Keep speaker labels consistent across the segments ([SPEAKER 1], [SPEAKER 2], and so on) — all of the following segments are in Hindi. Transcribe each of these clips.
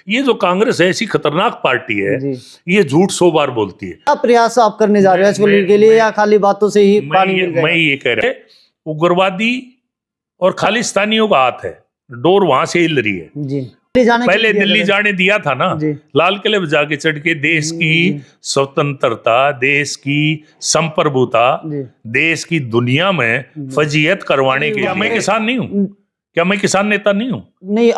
[SPEAKER 1] ये जो कांग्रेस है ऐसी खतरनाक पार्टी है,
[SPEAKER 2] जी।
[SPEAKER 1] ये झूठ 100 बार बोलती है।
[SPEAKER 2] क्या प्रयास आप करने जा रहे हैं इसको लेने के लिए, या खाली बातों से ही पानी मिल जाएगा?
[SPEAKER 1] मैं ये कह रहा हूं, उग्रवादी और खालिस्तानियों का हाथ है, डोर वहां से हिल रही है।
[SPEAKER 2] जी।
[SPEAKER 1] पहले दिल्ली जाने दिया था ना,
[SPEAKER 2] जी।
[SPEAKER 1] लाल किले पर जाके चढ़ के देश की स्वतंत्रता, देश की संप्रभुता, देश की दुनिया में फजीयत करवाने के लिए। मैं किसान नहीं हूँ क्या? मैं किसान नेता नहीं हूँ?
[SPEAKER 2] नहीं,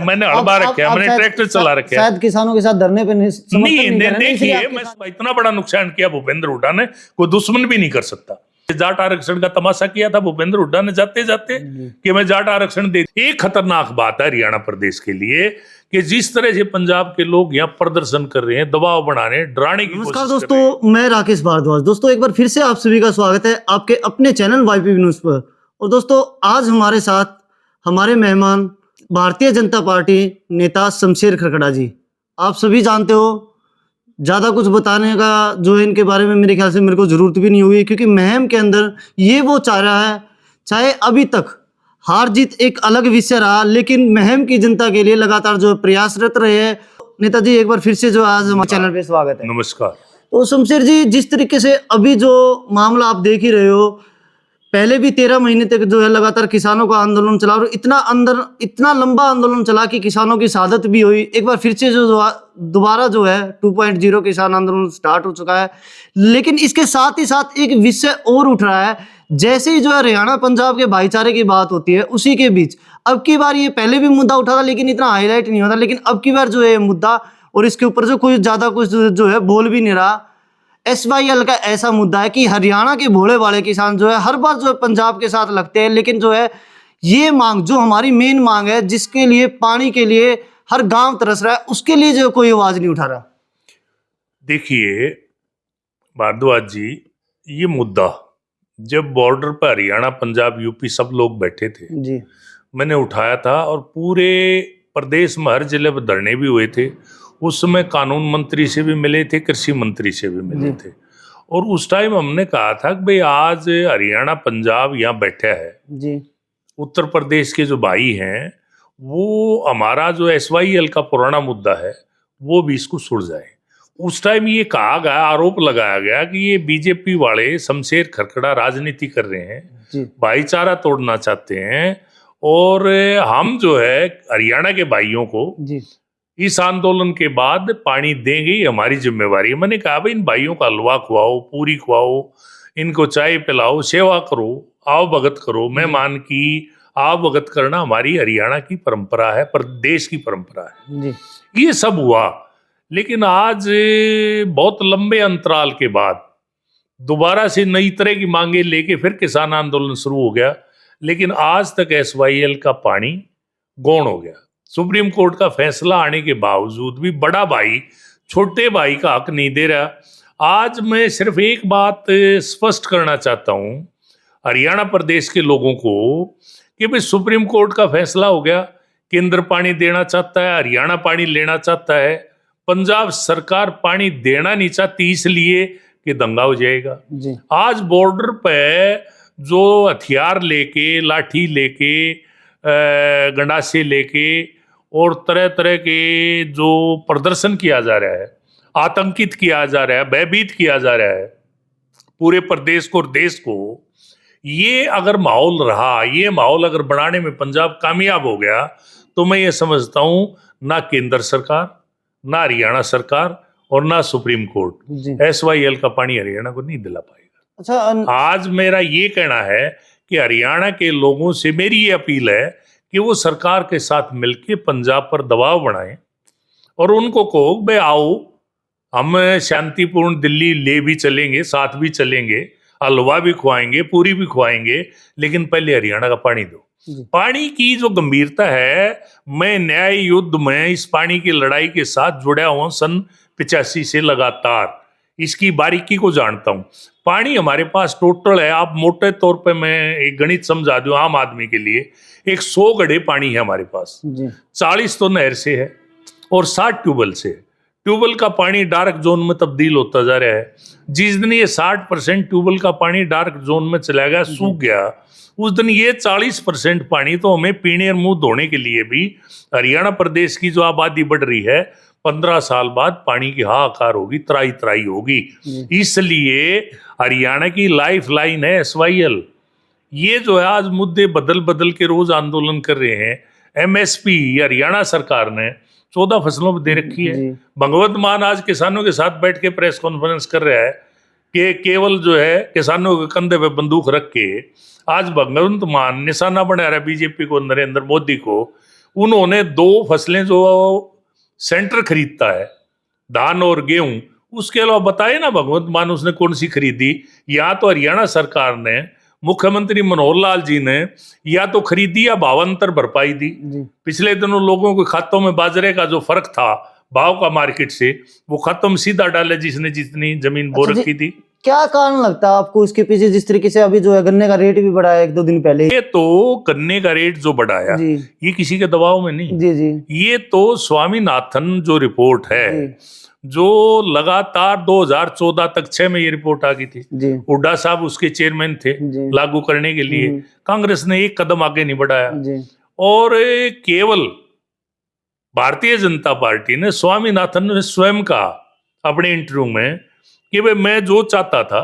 [SPEAKER 1] मैंने हड़बा रखे, मैंने ट्रैक्टर चला रखे।
[SPEAKER 2] शायद किसानों के साथ धरने पे नहीं
[SPEAKER 1] देखिए, मैं इतना बड़ा नुकसान किया भूपेंद्र हुड्डा ने, कोई दुश्मन भी नहीं कर सकता। जाट आरक्षण का तमाशा किया था भूपेंद्र हुड्डा ने जाते जाते कि मैं जाट आरक्षण दे। एक खतरनाक बात है हरियाणा प्रदेश के लिए कि जिस तरह से पंजाब के लोग यहाँ प्रदर्शन कर रहे हैं, दबाव बना रहे हैं, डराने की कोशिश कर रहे हैं।
[SPEAKER 2] नमस्कार दोस्तों, मैं राकेश भारद्वाज। दोस्तों, एक बार फिर से आप सभी का स्वागत है आपके अपने चैनल वाईपीवी न्यूज पर। और दोस्तों, आज हमारे साथ हमारे मेहमान भारतीय जनता पार्टी नेता शमशेर खरकड़ा जी। आप सभी जानते हो, ज़्यादा कुछ बताने का जो है इनके बारे में मेरे ख्याल से मेरे को ज़रूरत भी नहीं हुई, क्योंकि मुहिम के अंदर ये वो चाह रहा है। चाहे अभी तक हार जीत एक अलग विषय रहा, लेकिन मुहिम की जनता के लिए लगातार जो प्रयासरत रहे हैं। नेताजी, एक बार फिर से जो आज हमारे चैनल पे स्वागत है।
[SPEAKER 1] नमस्कार।
[SPEAKER 2] तो शमशेर जी, जिस तरीके से अभी जो मामला आप देख ही रहे हो, पहले भी 13 महीने तक जो है लगातार किसानों का आंदोलन चला, और इतना लंबा आंदोलन चला कि किसानों की शहादत भी हुई। एक बार फिर से जो दोबारा जो है 2.0 किसान आंदोलन स्टार्ट हो चुका है। लेकिन इसके साथ ही साथ एक विषय और उठ रहा है। जैसे ही जो है हरियाणा पंजाब के भाईचारे की बात होती है, उसी के बीच अब की बार, ये पहले भी मुद्दा उठा था लेकिन इतना हाईलाइट नहीं होता, लेकिन अब की बार जो है मुद्दा, और इसके ऊपर जो कोई ज्यादा कुछ जो है बोल भी नहीं रहा, SYL का ऐसा मुद्दा है कि हरियाणा के भोले वाले किसान जो है हर बार जो है पंजाब के साथ लगते हैं, लेकिन जो है ये मांग, जो हमारी मेन मांग है, जिसके लिए पानी के लिए हर गांव तरस रहा है, उसके लिए जो कोई आवाज नहीं उठा रहा।
[SPEAKER 1] देखिए भारद्वाज जी, ये मुद्दा जब बॉर्डर पर हरियाणा पंजाब यूपी सब लोग बैठे थे
[SPEAKER 2] जी,
[SPEAKER 1] मैंने उठाया था, और पूरे प्रदेश में हर जिले पर धरने भी हुए थे। उस समय कानून मंत्री से भी मिले थे, कृषि मंत्री से भी मिले थे, और उस टाइम हमने कहा था कि भाई आज हरियाणा पंजाब यहाँ बैठा है
[SPEAKER 2] जी,
[SPEAKER 1] उत्तर प्रदेश के जो भाई हैं, वो हमारा जो SYL का पुराना मुद्दा है वो भी इसको सुलझाए। उस टाइम ये कहा गया, आरोप लगाया गया कि ये बीजेपी वाले शमशेर खरकड़ा राजनीति कर रहे हैं, भाईचारा तोड़ना चाहते हैं, और हम जो है हरियाणा के भाइयों को इस आंदोलन के बाद पानी देंगे, ये हमारी जिम्मेवारी है। मैंने कहा भाई इन भाइयों का हलवा खुआओ, पूरी खुआओ, इनको चाय पिलाओ, सेवा करो, आओ भगत करो। मेहमान की आओ भगत करना हमारी हरियाणा की परंपरा है, प्रदेश की परंपरा है। ये सब हुआ, लेकिन आज बहुत लंबे अंतराल के बाद दोबारा से नई तरह की मांगे लेके फिर किसान आंदोलन शुरू हो गया। लेकिन आज तक SYL का पानी गौण हो गया। सुप्रीम कोर्ट का फैसला आने के बावजूद भी बड़ा भाई छोटे भाई का हक नहीं दे रहा। आज मैं सिर्फ एक बात स्पष्ट करना चाहता हूं हरियाणा प्रदेश के लोगों को कि भाई सुप्रीम कोर्ट का फैसला हो गया, केंद्र पानी देना चाहता है, हरियाणा पानी लेना चाहता है, पंजाब सरकार पानी देना नहीं चाहती, इसलिए कि दंगा हो जाएगा। आज बॉर्डर पे जो हथियार लेके, लाठी लेके, गंडासे लेके और तरह तरह के जो प्रदर्शन किया जा रहा है, आतंकित किया जा रहा है, भयभीत किया जा रहा है पूरे प्रदेश को और देश को, ये अगर माहौल रहा, ये माहौल अगर बनाने में पंजाब कामयाब हो गया, तो मैं ये समझता हूं ना केंद्र सरकार, ना हरियाणा सरकार और ना सुप्रीम कोर्ट SYL का पानी हरियाणा को नहीं दिला पाएगा। अच्छा, आज मेरा ये कहना है कि हरियाणा के लोगों से मेरी ये अपील है कि वो सरकार के साथ मिलकर पंजाब पर दबाव बनाएं और उनको कहो भाई आओ, हम शांतिपूर्ण दिल्ली ले भी चलेंगे, साथ भी चलेंगे, हलवा भी खुआएंगे, पूरी भी खुआएंगे, लेकिन पहले हरियाणा का पानी दो। पानी की जो गंभीरता है, मैं न्याय युद्ध में इस पानी की लड़ाई के साथ जुड़ा हुआ सन 85 से लगातार, इसकी बारीकी को जानता हूं। पानी हमारे पास टोटल है, आप मोटे तौर पे मैं एक गणित समझा दूं आम आदमी के लिए, 100 घड़े पानी है हमारे पास। 40 तो नहर से है और 60 ट्यूबवेल से है। ट्यूबवेल का पानी डार्क जोन में तब्दील होता जा रहा है। जिस दिन ये 60% ट्यूबवेल का पानी डार्क जोन में चला गया, सूख गया, उस दिन ये 40% पानी तो हमें पीने और मुंह धोने के लिए भी, हरियाणा प्रदेश की जो आबादी बढ़ रही है, 15 साल बाद पानी की हाहाकार होगी, त्राई त्राई होगी। इसलिए हरियाणा की लाइफ लाइन है SYL। ये जो है आज मुद्दे बदल बदल के रोज आंदोलन कर रहे हैं। MSP हरियाणा सरकार ने 14 फसलों पर दे रखी है। भगवंत मान आज किसानों के साथ बैठ के प्रेस कॉन्फ्रेंस कर रहा है कि केवल जो है किसानों के कंधे पे बंदूक रख के आज भगवंत मान निशाना बना रहा है बीजेपी को, नरेंद्र मोदी को। उन्होंने 2 फसलें जो सेंटर खरीदता है, धान और गेहूं, उसके अलावा बताए ना भगवंत मान उसने कौन सी खरीदी। या तो हरियाणा सरकार ने, मुख्यमंत्री मनोहर लाल जी ने या तो खरीदी या भावांतर भरपाई दी। पिछले दिनों लोगों के खातों में बाजरे का जो फर्क था भाव का मार्केट से, वो खत्म सीधा डाले जिसने जितनी जमीन बो रखी थी।
[SPEAKER 2] क्या कारण लगता है आपको इसके पीछे, जिस तरीके से अभी जो है गन्ने का रेट भी बढ़ाया 1-2 दिन पहले?
[SPEAKER 1] ये तो गन्ने का रेट जो बढ़ाया, ये किसी के दबाव में नहीं। ये तो स्वामीनाथन जो रिपोर्ट है, जो लगातार 2014 तक 6 में ये रिपोर्ट आ गई थी। हुड्डा साहब उसके चेयरमैन थे लागू करने के लिए। कांग्रेस ने एक कदम आगे नहीं बढ़ाया। और केवल भारतीय जनता पार्टी ने, स्वामीनाथन ने स्वयं कहा अपने इंटरव्यू में कि भाई मैं जो चाहता था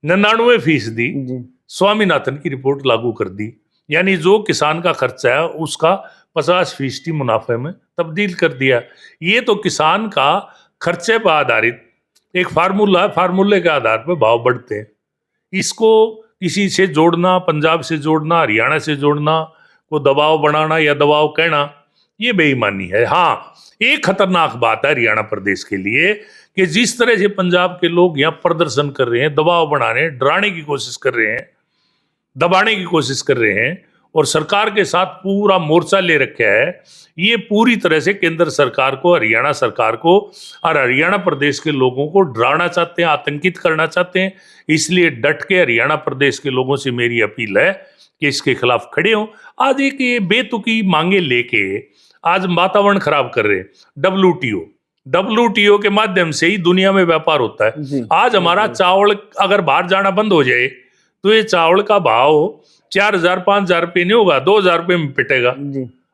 [SPEAKER 1] 99% स्वामीनाथन की रिपोर्ट लागू कर दी। यानी जो किसान का खर्चा है उसका 50% मुनाफे में तब्दील कर दिया। ये तो किसान का खर्चे पर आधारित एक फार्मूला है, फार्मूले के आधार पर भाव बढ़ते हैं। इसको किसी से जोड़ना, पंजाब से जोड़ना, हरियाणा से जोड़ना, को दबाव बनाना या दबाव कहना, ये बेईमानी है। हाँ, एक खतरनाक बात है हरियाणा प्रदेश के लिए कि जिस तरह से पंजाब के लोग यहाँ प्रदर्शन कर रहे हैं, दबाव बना रहे हैं, डराने की कोशिश कर रहे हैं, दबाने की कोशिश कर रहे हैं और सरकार के साथ पूरा मोर्चा ले रखा है, ये पूरी तरह से केंद्र सरकार को, हरियाणा सरकार को और हरियाणा प्रदेश के लोगों को डराना चाहते हैं, आतंकित करना चाहते हैं। इसलिए डट के हरियाणा प्रदेश के लोगों से मेरी अपील है कि इसके खिलाफ खड़े हों। आज एक ये बेतुकी मांगे लेके आज वातावरण खराब कर रहे हैं। WTO के माध्यम से ही दुनिया में व्यापार होता है। आज हमारा चावल अगर बाहर जाना बंद हो जाए तो ये चावल का भाव 4,000-5,000 रुपये नहीं होगा, 2,000 रुपये में पिटेगा।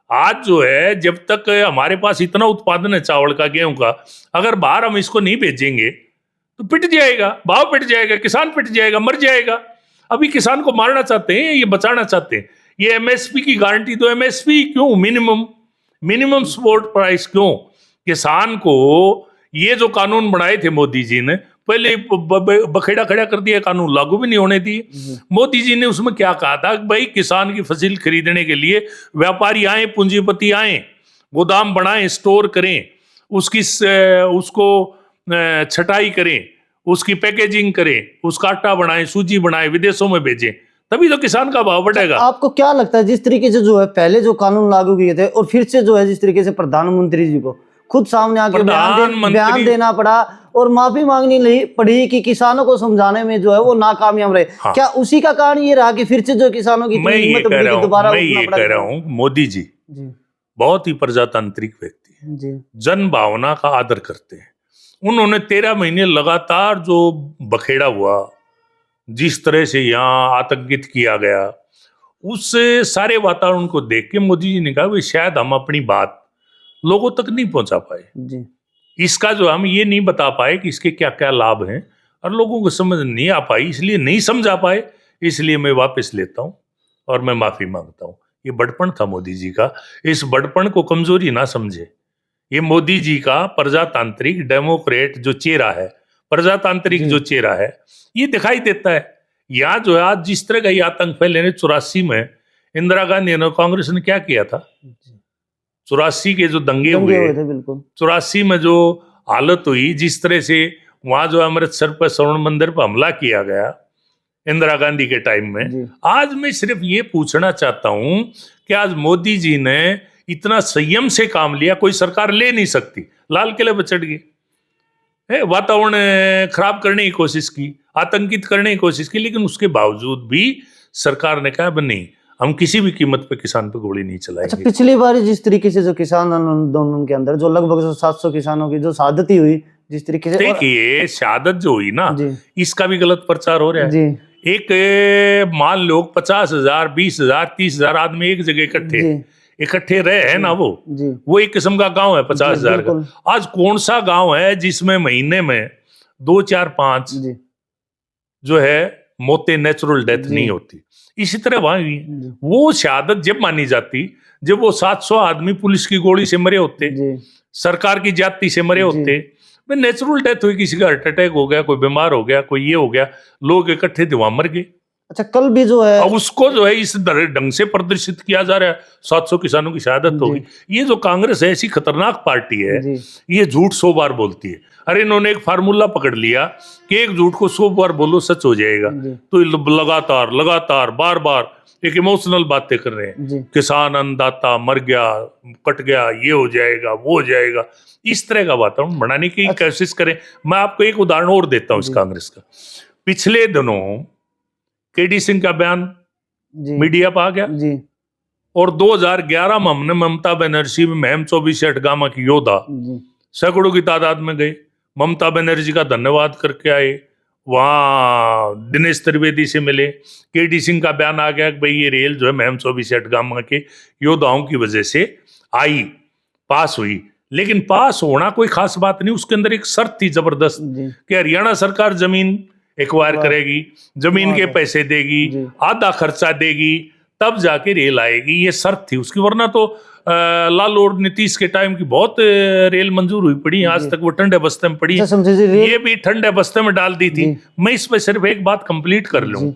[SPEAKER 1] आज जो है, जब तक हमारे पास इतना उत्पादन है चावल का, गेहूं का, अगर बाहर हम इसको नहीं भेजेंगे तो पिट जाएगा, भाव पिट जाएगा, किसान पिट जाएगा, मर जाएगा। अभी किसान को मारना चाहते हैं, ये बचाना चाहते हैं। ये MSP की गारंटी, तो MSP क्यों, मिनिमम सपोर्ट प्राइस क्यों? किसान को ये जो कानून बनाए थे मोदी जी ने, पहले बखेड़ा खड़ा कर दिया, कानून लागू भी नहीं होने दिए। मोदी जी ने उसमें क्या कहा था कि भाई किसान की फसल खरीदने के लिए व्यापारी आए, पूंजीपति आए, गोदाम बनाएं, स्टोर करें, उसको छटाई करें, उसकी पैकेजिंग करें, उसका आटा बनाएं, सूजी बनाएं, विदेशों में भेजें, तभी तो किसान का भाव बढ़ेगा।
[SPEAKER 2] आपको क्या लगता है, जिस तरीके से जो है पहले जो कानून लागू किए थे और फिर से जो है जिस तरीके से प्रधानमंत्री जी को खुद सामने आके बयान देना पड़ा और माफी मांगनी पड़ी कि किसानों को समझाने में जो है वो नाकामयाब रहे, क्या उसी का कारण ये रहा कि फिर से जो किसानों की हिम्मत दोबारा?
[SPEAKER 1] मैं ये कह रहा हूँ, मोदी जी बहुत ही प्रजातांत्रिक व्यक्ति है, जन भावना का आदर करते हैं। उन्होंने 13 महीने लगातार जो बखेड़ा हुआ, जिस तरह से यहाँ आतंकित किया गया, उस सारे वातावरण को देख के मोदी जी ने कहा कि शायद हम अपनी बात लोगों तक नहीं पहुंचा पाए। इसका जो हम ये नहीं बता पाए कि इसके क्या क्या लाभ हैं, और लोगों को समझ नहीं आ पाई, इसलिए नहीं समझा पाए, इसलिए मैं वापस लेता हूं और मैं माफी मांगता हूं। ये बड़पन था मोदी जी का, इस बड़पन को कमजोरी ना समझे। ये मोदी जी का प्रजातांत्रिक डेमोक्रेट जो चेहरा है, प्रजातांत्रिक जो चेहरा है, ये दिखाई देता है। यहाँ जो है आज जिस तरह का ये आतंक फैले, 84 में इंदिरा गांधी ने, कांग्रेस ने क्या किया था, 84 के जो दंगे हुए थे, 84 में जो हालत हुई, जिस तरह से वहां जो अमृतसर पर स्वर्ण मंदिर पर हमला किया गया इंदिरा गांधी के टाइम में। आज मैं सिर्फ ये पूछना चाहता हूं कि आज मोदी जी ने इतना संयम से काम लिया, कोई सरकार ले नहीं सकती, लाल किले पर चढ़ गए, वातावरण खराब करने की कोशिश की, आतंकित करने की कोशिश की, लेकिन उसके बावजूद भी सरकार ने कहा नहीं, हम किसी भी कीमत पे किसान पे गोली नहीं
[SPEAKER 2] अच्छा,
[SPEAKER 1] चलाएंगे।
[SPEAKER 2] पिछली बार जिस तरीके से जो किसान आंदोलन के अंदर जो लगभग 700 किसानों की जो शहादत हुई जिस तरीके से, और
[SPEAKER 1] देखिए शहादत जो हुई ना,
[SPEAKER 2] जी
[SPEAKER 1] इसका भी गलत प्रचार हो रहा है।
[SPEAKER 2] जी
[SPEAKER 1] एक मान लो 50,000 20,000 30,000 आदमी एक जगह
[SPEAKER 2] जी
[SPEAKER 1] इकट्ठे रहे हैं ना,
[SPEAKER 2] जी
[SPEAKER 1] वो एक किस्म का गांव है 50,000 का।
[SPEAKER 2] बिल्कुल।
[SPEAKER 1] आज कौन सा गांव है जिसमें महीने में 2 4 5
[SPEAKER 2] जी
[SPEAKER 1] जो है मौतें, नेचुरल डेथ
[SPEAKER 2] जी।
[SPEAKER 1] नहीं होती? इसी तरह वहां भी है।
[SPEAKER 2] जी
[SPEAKER 1] वो शहादत जब मानी जाती जब वो 700 आदमी पुलिस की गोली से मरे होते,
[SPEAKER 2] जी
[SPEAKER 1] सरकार की ज्यादती से मरे
[SPEAKER 2] जी।
[SPEAKER 1] होते, भाई नेचुरल डेथ हुई, किसी का हार्ट अटैक हो गया, कोई बीमार हो गया, कोई ये हो गया, लोग इकट्ठे थे वहां मर गए।
[SPEAKER 2] अच्छा, कल भी जो है
[SPEAKER 1] अब उसको जो है इस ढंग से प्रदर्शित किया जा रहा है, 700 किसानों की शहादत होगी। ये जो कांग्रेस है ऐसी खतरनाक पार्टी है,
[SPEAKER 2] जी
[SPEAKER 1] ये झूठ 100 बार बोलती है। अरे इन्होंने एक फार्मूला पकड़ लिया कि एक झूठ को 100 बार बोलो सच हो जाएगा।
[SPEAKER 2] जी
[SPEAKER 1] तो लगातार लगातार बार बार एक इमोशनल बातें कर रहे हैं,
[SPEAKER 2] जी
[SPEAKER 1] किसान अन्नदाता मर गया, कट गया, ये हो जाएगा, वो हो जाएगा। इस तरह का वातावरण बनाने की कोशिश करें। मैं आपको एक उदाहरण और देता हूं इस
[SPEAKER 2] जी।
[SPEAKER 1] कांग्रेस का। पिछले दिनों केडी सिंह का बयान
[SPEAKER 2] जी
[SPEAKER 1] मीडिया पर आ गया,
[SPEAKER 2] जी
[SPEAKER 1] और 2011 में हमने ममता बनर्जी में महम 24 अठगामा की योद्धा
[SPEAKER 2] जी
[SPEAKER 1] सैकड़ों की तादाद में गए, ममता बनर्जी का धन्यवाद करके आए, वहां दिनेश त्रिवेदी से मिले। केडी सिंह का बयान आ गया कि भाई ये रेल जो है महम 24 अठगामा के योद्धाओं की वजह से आई, पास हुई। लेकिन पास होना कोई खास बात नहीं, उसके अंदर एक शर्त थी जबरदस्त
[SPEAKER 2] जी
[SPEAKER 1] कि हरियाणा सरकार जमीन एक्वायर करेगी, जमीन के पैसे देगी,
[SPEAKER 2] जी।
[SPEAKER 1] आधा खर्चा देगी, तब जाके रेल आएगी। ये शर्त थी उसकी, वरना तो लालू और नीतीश के टाइम की बहुत रेल मंजूर हुई पड़ी, आज तक वो ठंडे बस्ते में पड़ी।
[SPEAKER 2] अच्छा, समझे जी, रेल
[SPEAKER 1] ये भी ठंडे बस्ते में डाल दी थी।
[SPEAKER 2] जी।
[SPEAKER 1] मैं इस पे सिर्फ एक बात कंप्लीट कर लूं
[SPEAKER 2] जी।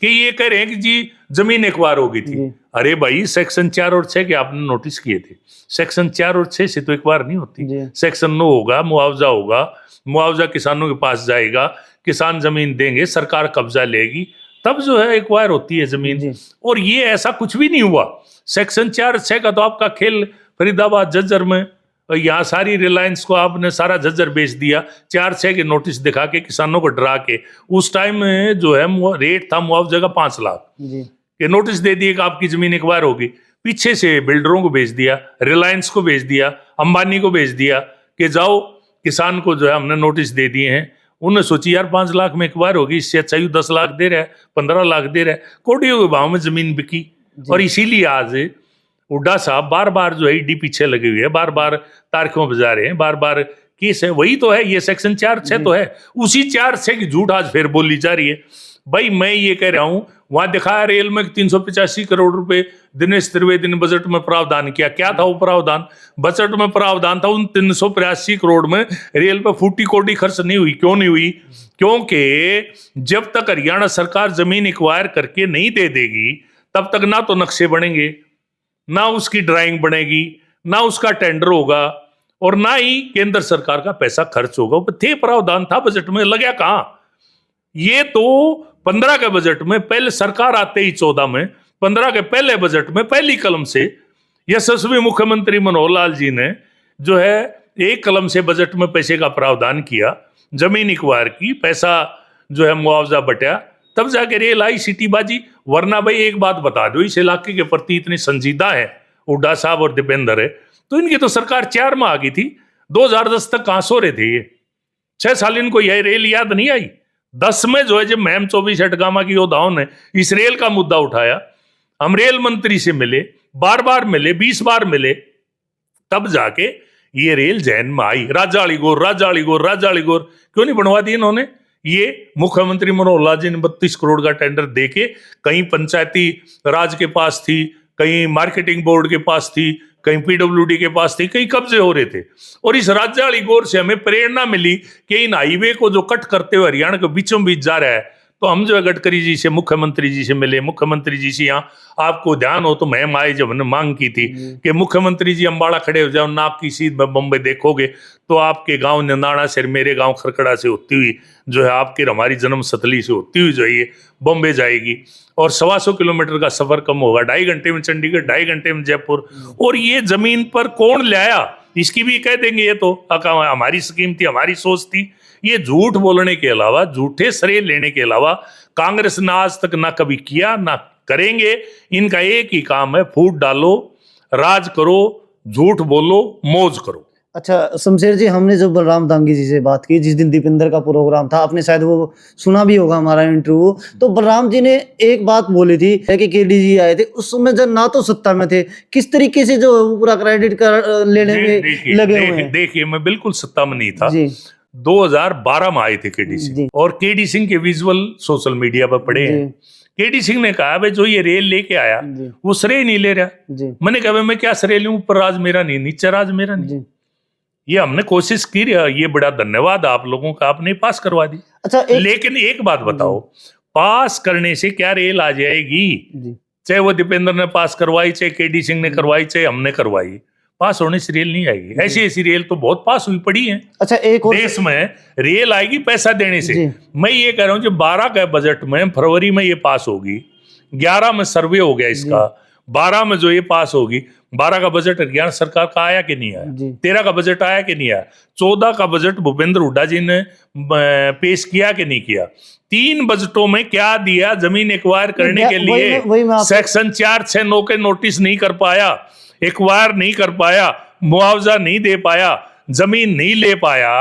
[SPEAKER 1] कि ये कह रहे हैं कि जी जमीन एक्वायर होगी थी।
[SPEAKER 2] जी।
[SPEAKER 1] अरे भाई सेक्शन 4 और 6 के आपने नोटिस किए थे, सेक्शन 4 और 6 से तो एक्वायर नहीं होती।
[SPEAKER 2] जी।
[SPEAKER 1] सेक्शन 9 होगा, मुआवजा होगा, मुआवजा किसानों के पास जाएगा, किसान जमीन देंगे, सरकार कब्जा लेगी, तब जो है एक्वायर होती है जमीन।
[SPEAKER 2] जी।
[SPEAKER 1] और ये ऐसा कुछ भी नहीं हुआ। सेक्शन 4 6 का तो आपका खेल फरीदाबाद झज्जर में, यहाँ सारी रिलायंस को आपने सारा झज्जर बेच दिया 4 6 के नोटिस दिखा के, किसानों को डरा के। उस टाइम में जो है रेट था मुआवजे का 5 लाख
[SPEAKER 2] जी
[SPEAKER 1] के, नोटिस दे दिए कि आपकी जमीन एक्वायर होगी। पीछे से बिल्डरों को भेज दिया, रिलायंस को भेज दिया, अंबानी को भेज दिया कि जाओ किसान को जो है हमने नोटिस दे दिए हैं। उन्होंने सोची यार 5 लाख में एक्वायर होगी, इससे अच्छा ही 10 लाख दे रहा है, 15 लाख दे रहा है, कोटियों के भाव में जमीन बिकी। और इसीलिए आज हुड्डा साहब बार बार जो है ईडी पीछे लगे हुए हैं, बार बार तारीखों बजा रहे हैं, बार बार केस है। वही तो है, ये सेक्शन 4 6 तो है, उसी 4 6 की झूठ आज फिर बोली जा रही है। भाई मैं ये कह रहा हूं, वहां दिखाया रेल में 385 करोड़ रुपए दिनेश त्रिवेदी ने बजट में प्रावधान किया। क्या था वो प्रावधान? बजट में प्रावधान था उन 385 करोड़ में रेल पे फूटी कोटी खर्च नहीं हुई। क्यों नहीं हुई? क्योंकि जब तक हरियाणा सरकार जमीन एक्वायर करके नहीं दे देगी, तब तक ना तो नक्शे बनेंगे, ना उसकी ड्राइंग बनेगी, ना उसका टेंडर होगा, और ना ही केंद्र सरकार का पैसा खर्च होगा। थे प्रावधान था बजट में, लगा कहां? ये तो 15 के बजट में, पहले सरकार आते ही 14 में, 15 के पहले बजट में पहली कलम से यशस्वी मुख्यमंत्री मनोहर लाल जी ने जो है एक कलम से बजट में पैसे का प्रावधान किया, जमीन एक्वायर की, पैसा जो है मुआवजा बटा, तब जाके रेल आई सिटीबाजी। वरना भाई एक बात बता दो, इस इलाके के प्रति इतने संजीदा है हुड्डा साहब और दीपेंद्र है, तो इनकी तो सरकार 4 में आ गई थी। 2010 तक कहां सो रहे थे ये? 6 साल इनको यह रेल याद नहीं आई। 10 में जो है जब महम 24 अठगामा की योद्धाओं ने इस रेल का मुद्दा उठाया, हम रेल मंत्री से मिले, बार बार मिले, 20 बार मिले, तब जाके ये रेल जैन में आई। राजाली गोर राजाली गोर राजाली गोर क्यों नहीं बनवा दी इन्होंने? ये मुख्यमंत्री मनोहर लाल जी ने 32 करोड़ का टेंडर देके, कहीं पंचायती राज के पास थी, कहीं मार्केटिंग बोर्ड के पास थी, कहीं पीडब्ल्यूडी के पास थी, कहीं कब्जे हो रहे थे। और इस राजाली गोर से हमें प्रेरणा मिली कि इन हाईवे को जो कट करते हुए हरियाणा के बीचों बीच जा रहा है, तो हम जो है गडकरी जी से, मुख्यमंत्री जी से मिले। मुख्यमंत्री जी से, यहाँ आपको ध्यान हो तो महम आए जब हमने मांग की थी कि मुख्यमंत्री जी अम्बाड़ा खड़े हो जाओ, नाक की सीध में बम्बई देखोगे तो आपके गांव निंदाना से, मेरे गांव खरकड़ा से होती हुई जो है आपकी हमारी जन्म स्थली से होती हुई जो है ये बॉम्बे जाएगी, और 125 किलोमीटर का सफर कम होगा, 2.5 घंटे में चंडीगढ़, 2.5 घंटे में जयपुर। और ये जमीन पर कौन लाया, इसकी भी कह देंगे ये तो हमारी स्कीम थी, हमारी सोच थी। ये झूठ बोलने के अलावा, झूठे श्रेय लेने के अलावा कांग्रेस ने आज तक ना कभी किया, ना करेंगे। इनका एक ही काम है, फूट डालो, राज करो, झूठ बोलो, मौज करो।
[SPEAKER 2] अच्छा शमशेर जी, हमने जो बलराम दांगी जी से बात की, जिस दिन दीपेंद्र का प्रोग्राम था, आपने शायद वो सुना भी होगा हमारा इंटरव्यू, तो बलराम जी ने एक बात बोली थी कि केडीजी आए थे उस समय जब ना तो सत्ता में थे, किस तरीके से जो है वो पूरा क्रेडिट कर लेने में लगे हुए हैं।
[SPEAKER 1] देखिए मैं बिल्कुल सत्ता में नहीं था
[SPEAKER 2] जी
[SPEAKER 1] 2012 में आए थे केडी सिंह,
[SPEAKER 2] जी
[SPEAKER 1] और केडी सिंह के विजुअल सोशल मीडिया पर पड़े हैं। केडी सिंह ने कहा भाई जो ये रेल लेके आया
[SPEAKER 2] जी
[SPEAKER 1] वो श्रेय नहीं ले रहा।
[SPEAKER 2] जी
[SPEAKER 1] मैंने कहा भाई मैं क्या श्रेय लूं, ऊपर राज मेरा नहीं, नीचे राज मेरा नहीं।
[SPEAKER 2] जी।
[SPEAKER 1] ये हमने कोशिश की, ये बड़ा धन्यवाद आप लोगों का, आपने पास करवा दी।
[SPEAKER 2] अच्छा
[SPEAKER 1] लेकिन एक बात बताओ, पास करने से क्या रेल आ जाएगी?
[SPEAKER 2] जी
[SPEAKER 1] चाहे वो दीपेंद्र ने पास करवाई, चाहे केडी सिंह ने करवाई, चाहे हमने करवाई, पास होने से रेल नहीं आएगी। ऐसी ऐसी रेल तो बहुत पास हुई पड़ी है।
[SPEAKER 2] अच्छा एक और
[SPEAKER 1] देश में रेल आएगी पैसा देने से।
[SPEAKER 2] जी।
[SPEAKER 1] मैं ये कह रहा हूं जो 12 का बजट में फरवरी में ये पास होगी, 11 में सर्वे हो गया इसका, 12 में जो ये पास होगी, 12 का बजट हरियाणा सरकार का आया कि नहीं आया,
[SPEAKER 2] जी
[SPEAKER 1] 13 का बजट आया कि नहीं आया, 14 का बजट भूपेंद्र हुड्डा जी ने पेश किया कि नहीं किया, 3 बजटों में क्या दिया जमीन एक्वायर करने के लिए?
[SPEAKER 2] वही मैं
[SPEAKER 1] सेक्शन 469 के नोटिस नहीं कर पाया, एक्वायर नहीं कर पाया, मुआवजा नहीं दे पाया, जमीन नहीं ले पाया।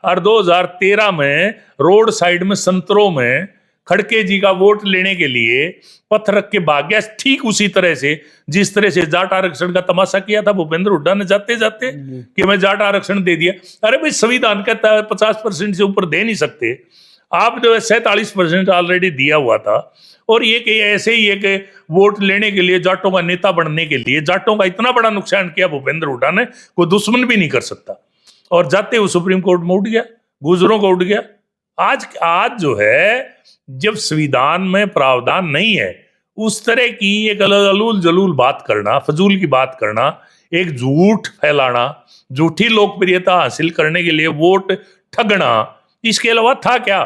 [SPEAKER 1] और 2013 में रोड साइड में संतरों में खड़के जी का वोट लेने के लिए पत्थर रख के भाग गया, ठीक उसी तरह से जिस तरह से जाट आरक्षण का तमाशा किया था भूपेंद्र हुड्डा ने जाते जाते कि मैं जाट आरक्षण दे दिया। अरे भाई संविधान कहता है 50% से ऊपर दे नहीं सकते, आप जो है 47% ऑलरेडी दिया हुआ था। और ये कि ऐसे ही एक वोट लेने के लिए, जाटों का नेता बनने के लिए, जाटों का इतना बड़ा नुकसान किया भूपेंद्र हुड्डा ने, कोई दुश्मन भी नहीं कर सकता। और जाते हुए सुप्रीम कोर्ट में उठ गया, गुजरों को उठ गया। आज जो है जब संविधान में प्रावधान नहीं है, उस तरह की एक अलूल जलूल बात करना, फजूल की बात करना, एक झूठ फैलाना, झूठी लोकप्रियता हासिल करने के लिए वोट ठगना, इसके अलावा था क्या?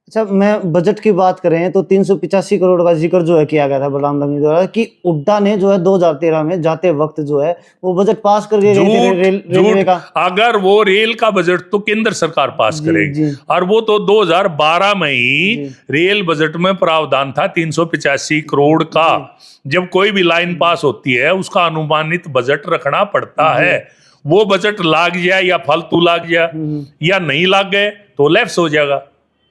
[SPEAKER 2] अच्छा मैं बजट की बात करें तो 385 करोड़ का जिक्र जो है किया गया था बलराम दांगी द्वारा कि हुड्डा ने जो है 2013 में जाते वक्त जो है वो बजट पास करके गए थे रेलवे का।
[SPEAKER 1] अगर वो रेल का बजट तो केंद्र सरकार पास करेगी, और वो तो 2012 में ही रेल बजट में प्रावधान था 385 करोड़ का। जब कोई भी लाइन पास होती है उसका अनुमानित बजट रखना पड़ता है। वो बजट लाग जाए या फालतू लाग जाए या नहीं लाग गए तो लैप्स हो जाएगा,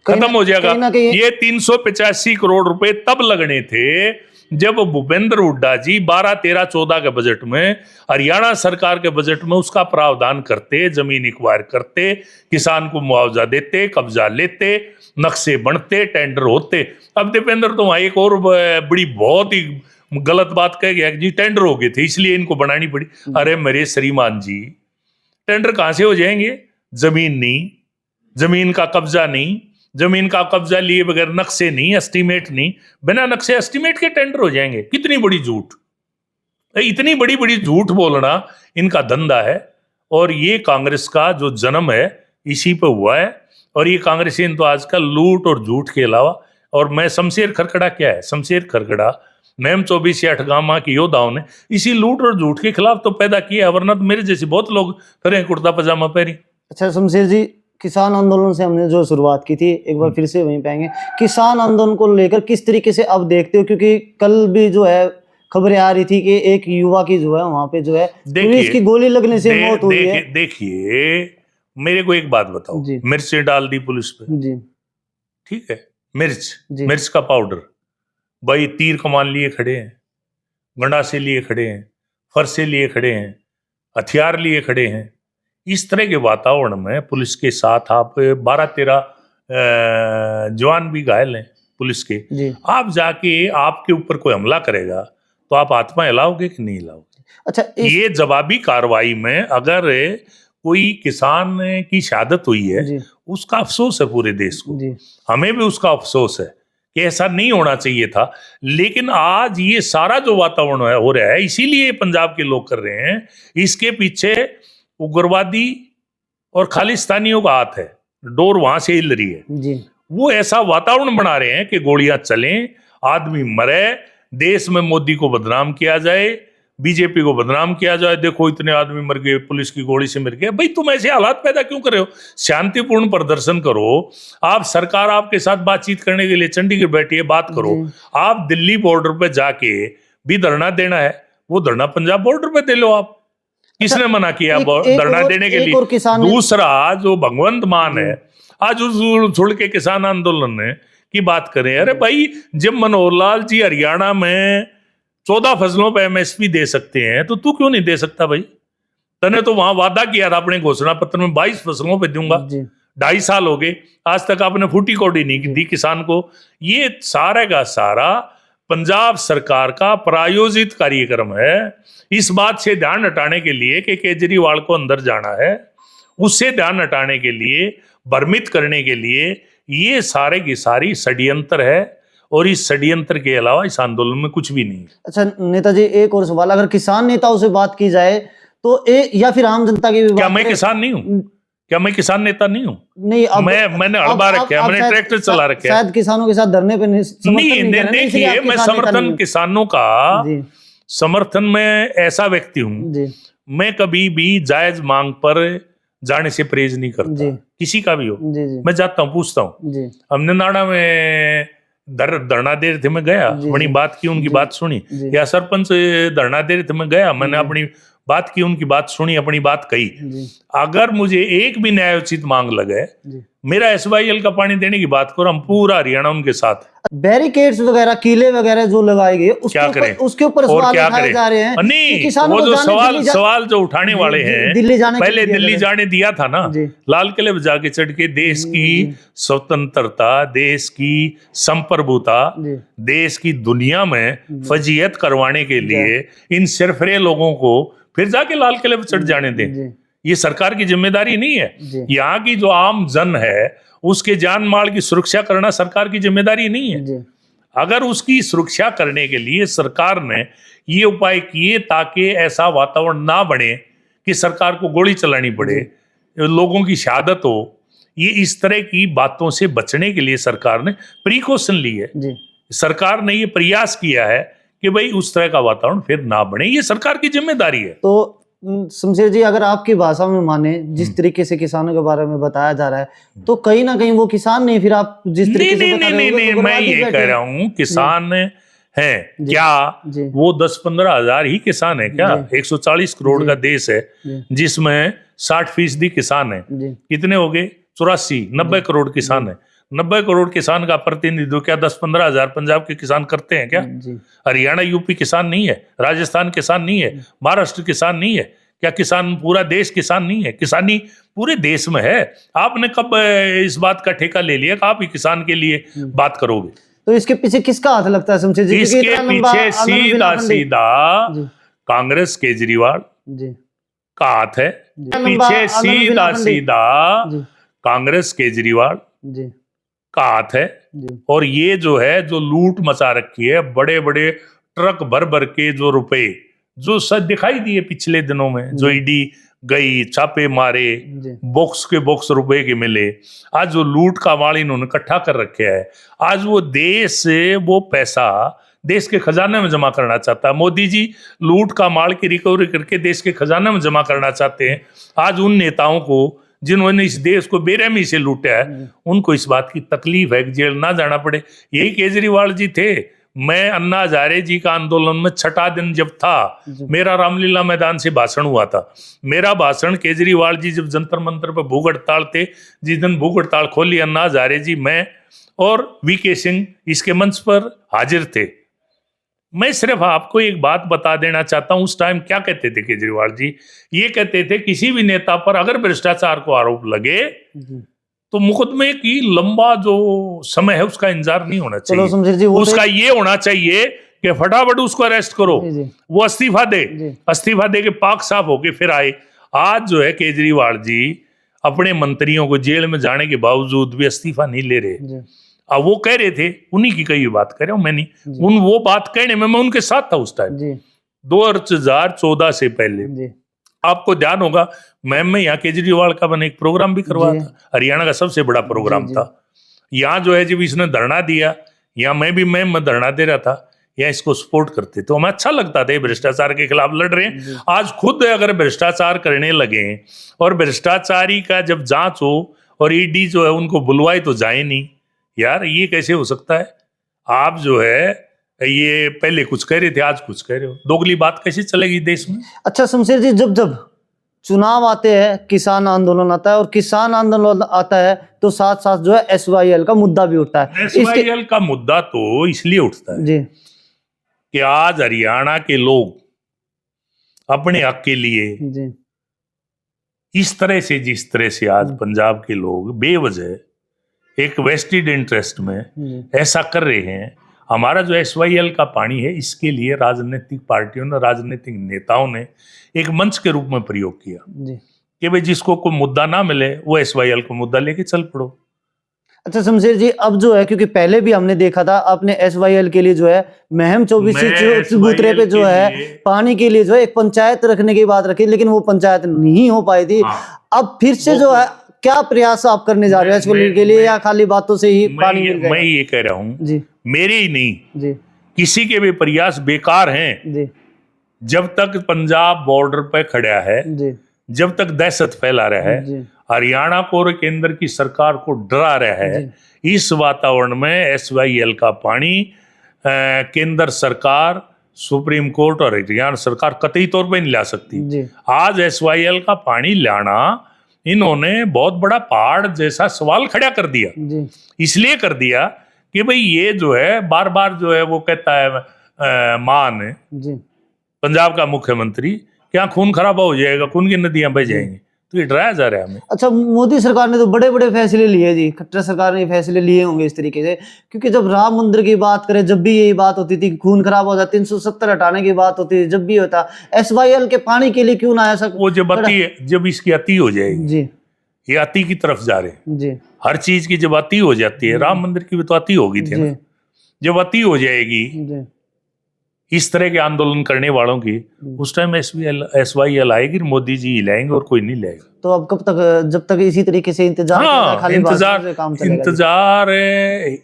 [SPEAKER 1] खत्म हो जाएगा। ये 385 करोड़ रुपए तब लगने थे जब भूपेंद्र हुड्डा जी 12, 13, 14 के बजट में, हरियाणा सरकार के बजट में उसका प्रावधान करते, जमीन एक्वायर करते, किसान को मुआवजा देते, कब्जा लेते, नक्शे बनते, टेंडर होते। अब दीपेंद्र तो वहां एक और बड़ी बहुत ही गलत बात कह गया जी टेंडर हो गए थे इसलिए इनको बनानी पड़ी। अरे मेरे श्रीमान जी, टेंडर कहां से हो जाएंगे? जमीन नहीं, जमीन का कब्जा नहीं, जमीन का कब्जा लिए बगैर नक्शे नहीं, एस्टीमेट नहीं, बिना नक्शे एस्टीमेट के टेंडर हो जाएंगे। कितनी बड़ी झूठ, इतनी बड़ी बड़ी झूठ बोलना इनका धंधा है। और ये कांग्रेस का जो जन्म है इसी पे हुआ है। और ये कांग्रेसियन तो आजकल लूट और झूठ के अलावा, और मैं शमशेर खरकड़ा क्या है, शमशेर खरकड़ा मैम 24 या अठगामा के योद्धाओं ने इसी लूट और झूठ के खिलाफ तो पैदा किया, वरना तो मेरे जैसे बहुत लोग करें कुर्ता पजामा पहनी।
[SPEAKER 2] अच्छा शमशेर जी, किसान आंदोलन से हमने जो शुरुआत की थी, एक बार फिर से वहीं पे आएंगे। किसान आंदोलन को लेकर किस तरीके से आप देखते हो, क्योंकि कल भी जो है खबरें आ रही थी कि एक युवा की जो है वहां पे जो है पुलिस की गोली लगने से मौत हुई है।
[SPEAKER 1] देखिए मेरे को एक बात बताओ, मिर्च डाल दी पुलिस पे जी, ठीक है, मिर्च का पाउडर, भाई तीर कमान लिए खड़े हैं, गंडासे लिए खड़े हैं, फरसे लिए खड़े हैं, हथियार लिए खड़े हैं। इस तरह के वातावरण में पुलिस के साथ आप 12-13 जवान भी घायल हैं पुलिस के, आप जाके आपके ऊपर कोई हमला करेगा तो आप आत्मा हिलाओगे कि नहीं हिलाओगे? अच्छा ये जवाबी कार्रवाई में अगर कोई किसान की शहादत हुई है उसका अफसोस है पूरे देश को, हमें भी उसका अफसोस है कि ऐसा नहीं होना चाहिए था। लेकिन आज ये सारा जो वातावरण हो रहा है, इसीलिए पंजाब के लोग कर रहे हैं, इसके पीछे उग्रवादी और खालिस्तानियों का हाथ है, डोर वहां से हिल रही है जी। वो ऐसा वातावरण बना रहे हैं कि गोलियां चलें, आदमी मरे, देश में मोदी को बदनाम किया जाए, बीजेपी को बदनाम किया जाए, देखो इतने आदमी मर गए, पुलिस की गोली से मर गए। भाई तुम ऐसे हालात पैदा क्यों कर रहे हो? शांतिपूर्ण प्रदर्शन करो। आप सरकार आपके साथ बातचीत करने के लिए चंडीगढ़ बैठी है, बात करो। आप दिल्ली बॉर्डर पे जाके भी धरना देना है, वो धरना पंजाब बॉर्डर पे दे लो आप। किसने मना किया धरना देने के लिए? दूसरा जो भगवंत मान है, आज उस छोड़ के किसान आंदोलन की बात करें। अरे भाई जब मनोहर लाल जी हरियाणा में 14 फसलों पे एमएसपी दे सकते हैं तो तू क्यों नहीं दे सकता भाई? तने तो वहां वादा किया था अपने घोषणा पत्र में 22 फसलों पे दूंगा। 2.5 साल हो गए, आज तक आपने फूटी कौड़ी नहीं दी किसान को। ये सारा का सारा पंजाब सरकार का प्रायोजित कार्यक्रम है। इस बात से ध्यान हटाने के लिए कि केजरीवाल को अंदर जाना है, उससे ध्यान हटाने के लिए, भ्रमित करने के लिए, ये सारे की सारी षड्यंत्र है। और इस षड्यंत्र के अलावा इस आंदोलन में कुछ भी नहीं।
[SPEAKER 2] अच्छा नेताजी, एक और सवाल, अगर किसान नेताओं से बात की जाए तो या फिर आम जनता की भी
[SPEAKER 1] क्या मैं किसान नहीं हूँ? क्या मैं किसान नेता नहीं हूँ?
[SPEAKER 2] नहीं,
[SPEAKER 1] मैंने हड़बा रखे, मैंने ट्रैक्टर चला रखे,
[SPEAKER 2] शायद किसानों के साथ धरने पे नहीं।
[SPEAKER 1] देखिए मैं समर्थन किसानों का समर्थन में ऐसा व्यक्ति हूँ, मैं कभी भी जायज मांग पर जाने से परहेज नहीं करता, किसी का भी हो। मैं जाता हूँ, पूछता हूँ। हमने नाड़ा में धरना दे रहे थे, मैं गया, अपनी बात की, उनकी बात सुनी। या सरपंच धरना दे रहे थे, मैं गया, मैंने अपनी बात की, उनकी बात सुनी, अपनी बात कही। अगर मुझे एक भी न्यायोचित मांग लगे, मेरा एसवाईएल का पानी देने की बात करो, हम पूरा हरियाणा उनके साथ।
[SPEAKER 2] बैरिकेड्स वगैरह, कीले वगैरह जो लगाए गए, उसके ऊपर सवाल उठाए जा रहे हैं।
[SPEAKER 1] नहीं, वो जो सवाल जो उठाने वाले हैं, पहले दिल्ली जाने दिया था ना, लाल किले पे जाके चढ़ के देश की स्वतंत्रता, देश की संप्रभुता, देश की दुनिया में फजीयत करवाने के लिए इन सरफरे लोगों को फिर जाके लाल किले पे चढ़ जाने दें। ये सरकार की जिम्मेदारी नहीं है। यहाँ की जो आम जन है उसके जान माल की सुरक्षा करना सरकार की जिम्मेदारी नहीं है। अगर उसकी सुरक्षा करने के लिए सरकार ने ये उपाय किए ताकि ऐसा वातावरण ना बने कि सरकार को गोली चलानी पड़े, लोगों की शहादत हो, ये इस तरह की बातों से बचने के लिए सरकार ने प्रिकॉशन ली है। सरकार ने ये प्रयास किया है कि भाई उस तरह का वातावरण फिर ना बने, ये सरकार की जिम्मेदारी है।
[SPEAKER 2] तो शमशेर जी, अगर आपकी भाषा में माने, जिस तरीके से किसानों के बारे में बताया जा रहा है, तो कहीं ना कहीं वो किसान नहीं, फिर आप जिस तरीके से बता रहे हो,
[SPEAKER 1] नहीं, मैं ये कह रहा हूँ किसान है क्या, वो 10-15 हजार ही किसान है क्या? 140 करोड़ का देश है जिसमें 60% किसान है। कितने हो गए? 84-90 करोड़ किसान है। 90 करोड़ किसान का प्रतिनिधित्व क्या 10-15 हजार पंजाब के किसान करते हैं क्या? हरियाणा यूपी किसान नहीं है? राजस्थान किसान नहीं है? महाराष्ट्र किसान नहीं है क्या? किसान पूरा देश किसान नहीं है? किसानी पूरे देश में है। आपने कब इस बात का ठेका ले लिया कि आप ही किसान के लिए बात करोगे?
[SPEAKER 2] तो इसके पीछे किसका हाथ लगता है शमशेर जी?
[SPEAKER 1] इसके पीछे सीधा कांग्रेस केजरीवाल का हाथ है। पीछे सीधा कांग्रेस केजरीवाल का हाथ है। और ये जो है, जो लूट मचा रखी है, बड़े बड़े ट्रक भर भर के जो रुपए जो सच दिखाई दिए पिछले दिनों में, जो ईडी गई, छापे मारे, बॉक्स के बॉक्स रुपए के मिले, आज जो लूट का माल इन्होंने इकट्ठा कर रखे है, आज वो देश से वो पैसा देश के खजाने में जमा करना चाहता है। मोदी जी लूट का माल की रिकवरी करके देश के खजाने में जमा करना चाहते हैं। आज उन नेताओं को जिन्होंने इस देश को बेरहमी से लूटा है, उनको इस बात की तकलीफ है कि जेल ना जाना पड़े। यही केजरीवाल जी थे। मैं अन्ना हजारे जी का आंदोलन में 6ठा दिन जब था, मेरा रामलीला मैदान से भाषण हुआ था। मेरा भाषण केजरीवाल जी जब जंतर मंतर पर भूख हड़ताल थे, जिस दिन भूख हड़ताल खोली अन्ना हजारे जी, मैं और वीके सिंह इसके मंच पर हाजिर थे। मैं सिर्फ आपको एक बात बता देना चाहता हूं, उस टाइम क्या कहते थे केजरीवाल जी? ये कहते थे किसी भी नेता पर अगर भ्रष्टाचार को आरोप लगे तो मुकदमे की लंबा जो समय है उसका इंतजार नहीं होना चाहिए। उसका ये होना चाहिए कि फटाफट उसको अरेस्ट करो, वो अस्तीफा दे, अस्तीफा दे के पाक साफ होके फिर आए। आज जो है केजरीवाल जी अपने मंत्रियों को जेल में जाने के बावजूद भी अस्तीफा नहीं ले रहे। अब वो कह रहे थे, उन्हीं की कही बात कर रहा हूं मैं, नहीं वो बात कहने में मैं उनके साथ था उस टाइम 2014 से पहले। आपको ध्यान होगा मैं यहाँ केजरीवाल का मैंने एक प्रोग्राम भी करवाया था, हरियाणा का सबसे बड़ा प्रोग्राम था। यहाँ जो है जब इसने धरना दिया, यहाँ मैं धरना दे रहा था, या इसको सपोर्ट करते तो हमें अच्छा लगता था, ये भ्रष्टाचार के खिलाफ लड़ रहे हैं। आज खुद अगर भ्रष्टाचार करने लगे और भ्रष्टाचारी का जब जांच हो और ईडी जो है उनको बुलवाए तो जाए नहीं, यार ये कैसे हो सकता है? आप जो है ये पहले कुछ कह रहे थे, आज कुछ कह रहे हो, दोगली बात कैसे चलेगी देश में?
[SPEAKER 2] अच्छा शमशेर जी, जब जब चुनाव आते हैं किसान आंदोलन आता है, और किसान आंदोलन आता है तो साथ साथ जो है SYL का मुद्दा भी उठता है।
[SPEAKER 1] SYL का मुद्दा तो इसलिए उठता है
[SPEAKER 2] जी
[SPEAKER 1] कि आज हरियाणा के लोग अपने हक के लिए
[SPEAKER 2] जी
[SPEAKER 1] इस तरह से, जिस तरह से आज पंजाब के लोग बेवजह एक वेस्टेड इंटरेस्ट में ऐसा कर रहे हैं, हमारा जो SYL का पानी है इसके लिए राजनीतिक पार्टियों ने, राजनीतिक नेताओं ने एक मंच के रूप में प्रयोग किया
[SPEAKER 2] जी
[SPEAKER 1] कि भाई जिसको कोई मुद्दा ना मिले वो SYL को मुद्दा लेके चल पड़ो।
[SPEAKER 2] अच्छा शमशेर जी, अब जो है क्योंकि पहले भी हमने देखा था आपने SYL के लिए जो है महम 24 चबूतरे पे जो है पानी के लिए जो है एक पंचायत रखने की बात रखी, लेकिन वो पंचायत नहीं हो पाई थी। अब फिर से जो है क्या प्रयास आप करने जा रहे हो SYL के लिए, या खाली बातों से ही पानी मिल जाएगा?
[SPEAKER 1] मैं ये कह रहा हूँ
[SPEAKER 2] जी,
[SPEAKER 1] मेरे ही नहीं
[SPEAKER 2] जी
[SPEAKER 1] किसी के भी प्रयास बेकार हैं।
[SPEAKER 2] जी
[SPEAKER 1] जब तक पंजाब बॉर्डर पे खड़ा है,
[SPEAKER 2] जी
[SPEAKER 1] जब तक दहशत फैला रहा है,
[SPEAKER 2] जी
[SPEAKER 1] हरियाणा को और केंद्र की सरकार को डरा रहा है, इस वातावरण में SYL का पानी केंद्र सरकार, सुप्रीम कोर्ट और हरियाणा सरकार कतई तौर पे नहीं ला सकती।
[SPEAKER 2] जी
[SPEAKER 1] आज SYL का पानी लाना इन्होंने बहुत बड़ा पहाड़ जैसा सवाल खड़ा कर दिया।
[SPEAKER 2] जी
[SPEAKER 1] इसलिए कर दिया कि भाई ये जो है बार बार जो है वो कहता है मान
[SPEAKER 2] जी
[SPEAKER 1] पंजाब का मुख्यमंत्री, क्या खून खराबा हो जाएगा, खून की नदियां बह जाएंगी, तो ये डराया जा रहा है हमें।
[SPEAKER 2] अच्छा, मोदी सरकार ने तो बड़े बड़े फैसले लिए जी, खट्टर सरकार ने फैसले लिए होंगे इस तरीके से, क्योंकि जब राम मंदिर की बात करें जब भी यही बात होती थी, खून खराब हो जाता, 370 हटाने की बात होती थी, जब भी होता SYL के पानी के लिए क्यों ना ऐसा
[SPEAKER 1] वो जब इसकी अति हो जाएगी,
[SPEAKER 2] जी
[SPEAKER 1] ये अति की तरफ जा रहे हैं।
[SPEAKER 2] जी
[SPEAKER 1] हर चीज की जब अति हो जाती है, राम मंदिर की भी तो अति हो गई थी ना, जब अति हो जाएगी
[SPEAKER 2] जी
[SPEAKER 1] इस तरह के आंदोलन करने वालों की, उस टाइम SYL आएगी, मोदी जी हिलाएंगे और कोई नहीं लाएगा।
[SPEAKER 2] तो अब कब तक, जब तक इसी तरीके से इंतजार किया जाए, खाली बातों से काम चलेगा?
[SPEAKER 1] इंतजार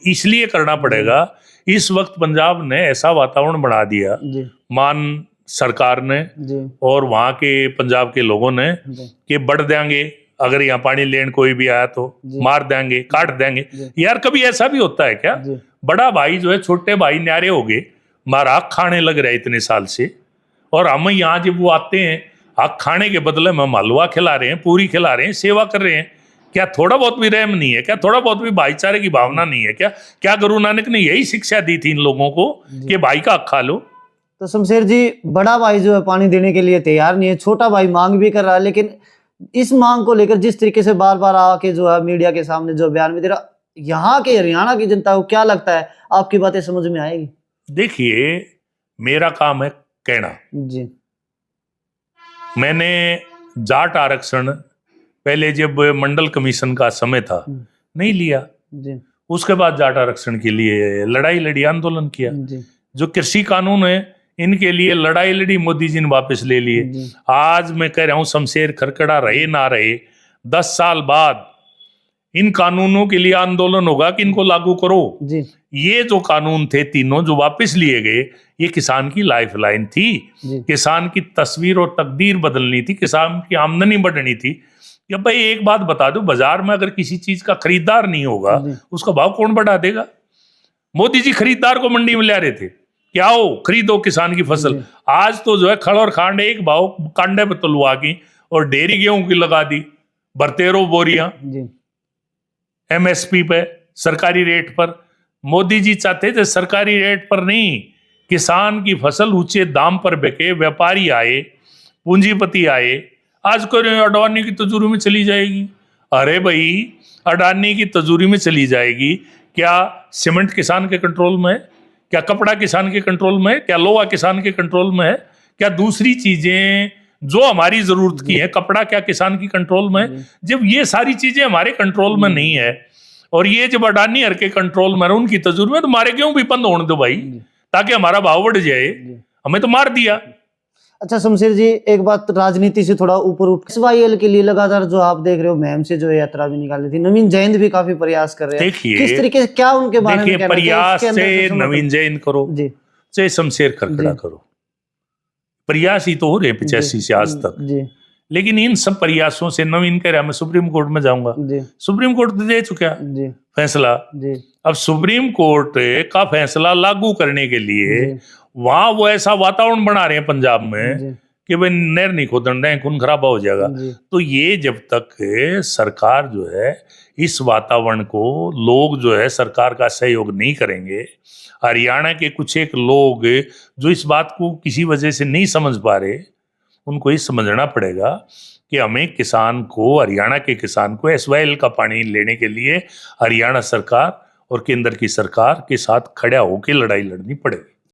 [SPEAKER 1] इसलिए करना पड़ेगा, इस वक्त पंजाब ने ऐसा वातावरण बना दिया,
[SPEAKER 2] जी
[SPEAKER 1] मान सरकार ने
[SPEAKER 2] जी
[SPEAKER 1] और वहां के पंजाब के लोगों ने, कि बढ़ देंगे अगर यहाँ पानी लेने कोई भी आया तो मार देंगे, काट देंगे। यार कभी ऐसा भी होता है क्या? बड़ा भाई जो है छोटे भाई न्यारे हो गए, मारा हक खाने लग रहा है इतने साल से, और हम यहाँ जब वो आते हैं हक खाने के बदले में हम हलवा खिला रहे हैं, पूरी खिला रहे हैं, सेवा कर रहे हैं, क्या थोड़ा बहुत भी रहम नहीं है क्या? थोड़ा बहुत भी भाईचारे की भावना नहीं है क्या? क्या गुरु नानक ने यही शिक्षा दी थी इन लोगों को कि भाई का हक खा लो?
[SPEAKER 2] तो शमशेर जी, बड़ा भाई जो है पानी देने के लिए तैयार नहीं है, छोटा भाई मांग भी कर रहा है, लेकिन इस मांग को लेकर जिस तरीके से बार बार आके जो है मीडिया के सामने जो बयान भी दे रहा, यहाँ के हरियाणा की जनता को क्या लगता है, आपकी बातें समझ में आएगी?
[SPEAKER 1] देखिए, मेरा काम है कहना।
[SPEAKER 2] जी,
[SPEAKER 1] मैंने जाट आरक्षण पहले जब मंडल कमीशन का समय था नहीं लिया,
[SPEAKER 2] जी
[SPEAKER 1] उसके बाद जाट आरक्षण के लिए लड़ाई लड़ी, आंदोलन किया।
[SPEAKER 2] जी
[SPEAKER 1] जो कृषि कानून है इनके लिए लड़ाई लड़ी, मोदी जी ने वापस ले लिए। आज मैं कह रहा हूं शमशेर खरकड़ा रहे ना रहे, 10 साल बाद इन कानूनों के लिए आंदोलन होगा कि इनको लागू करो।
[SPEAKER 2] जी
[SPEAKER 1] ये जो कानून थे तीनों जो वापस लिए गए, ये किसान की लाइफलाइन थी, किसान की तस्वीर और तकदीर बदलनी थी, किसान की आमदनी बढ़नी थी। कि भाई एक बात बता दो, बाजार में अगर किसी चीज का खरीदार नहीं होगा उसका भाव कौन बढ़ा देगा? मोदी जी खरीदार को मंडी में ले रहे थे, क्या हो खरीदो किसान की फसल। आज तो जो है खड़ और खांड एक भाव कांडे पे तुलवा की और डेयरी गेहूं की लगा दी, बरतेरो बोरियां MSP पे, सरकारी रेट पर। मोदी जी चाहते थे सरकारी रेट पर नहीं, किसान की फसल ऊंचे दाम पर बिके, व्यापारी आए, पूंजीपति आए। आज कोई अडानी की तजूरी में चली जाएगी। अरे भाई, अडानी की तजूरी में चली जाएगी, क्या सीमेंट किसान के कंट्रोल में है? क्या कपड़ा किसान के कंट्रोल में है? क्या लोहा किसान के कंट्रोल में है? क्या दूसरी चीजें जो हमारी जरूरत की है, कपड़ा क्या किसान की कंट्रोल में है? जब ये सारी चीजें हमारे कंट्रोल में नहीं है और ये जब अडानी हर के कंट्रोल में, उनकी तजुर्बे में, तो हमारे क्यों भी बंद होने दो भाई, ताकि हमारा भाव बढ़ जाए। हमें तो मार दिया।
[SPEAKER 2] अच्छा शमशेर जी, एक बात राजनीति से थोड़ा ऊपर उठ, SYL के लिए लगातार जो आप देख रहे हो महम से जो यात्रा भी निकाली थी, नवीन जैन भी काफी प्रयास कर रहे हैं।
[SPEAKER 1] देखिए
[SPEAKER 2] किस तरीके से, क्या उनके बारे में कहना है?
[SPEAKER 1] प्रयास से नवीन जैन करो, चाहे शमशेर खरखड़ा
[SPEAKER 2] जी।
[SPEAKER 1] करो, प्रयास ही तो हो रहे हैं 85 से आज तक।
[SPEAKER 2] जी
[SPEAKER 1] लेकिन इन सब प्रयासों से नवीन कह रहा मैं सुप्रीम कोर्ट में जाऊंगा,
[SPEAKER 2] जी
[SPEAKER 1] सुप्रीम कोर्ट तो दे चुका है
[SPEAKER 2] जी
[SPEAKER 1] फैसला।
[SPEAKER 2] जी
[SPEAKER 1] अब सुप्रीम कोर्ट का फैसला लागू करने के लिए
[SPEAKER 2] जी
[SPEAKER 1] वहां वो ऐसा वातावरण बना रहे हैं पंजाब में
[SPEAKER 2] जी
[SPEAKER 1] कि भाई नहर नहीं खोदन रहे, खून खराबा हो जाएगा।
[SPEAKER 2] जी
[SPEAKER 1] तो ये जब तक सरकार जो है इस वातावरण को, लोग जो है सरकार का सहयोग नहीं करेंगे, हरियाणा के कुछ एक लोग जो इस बात को किसी वजह से नहीं समझ पा रहे, उनको ये समझना पड़ेगा कि हमें किसान को, हरियाणा के किसान को एसवाईएल का पानी लेने के लिए हरियाणा सरकार और केंद्र की सरकार के साथ खड़ा होकर लड़ाई लड़नी पड़ेगी।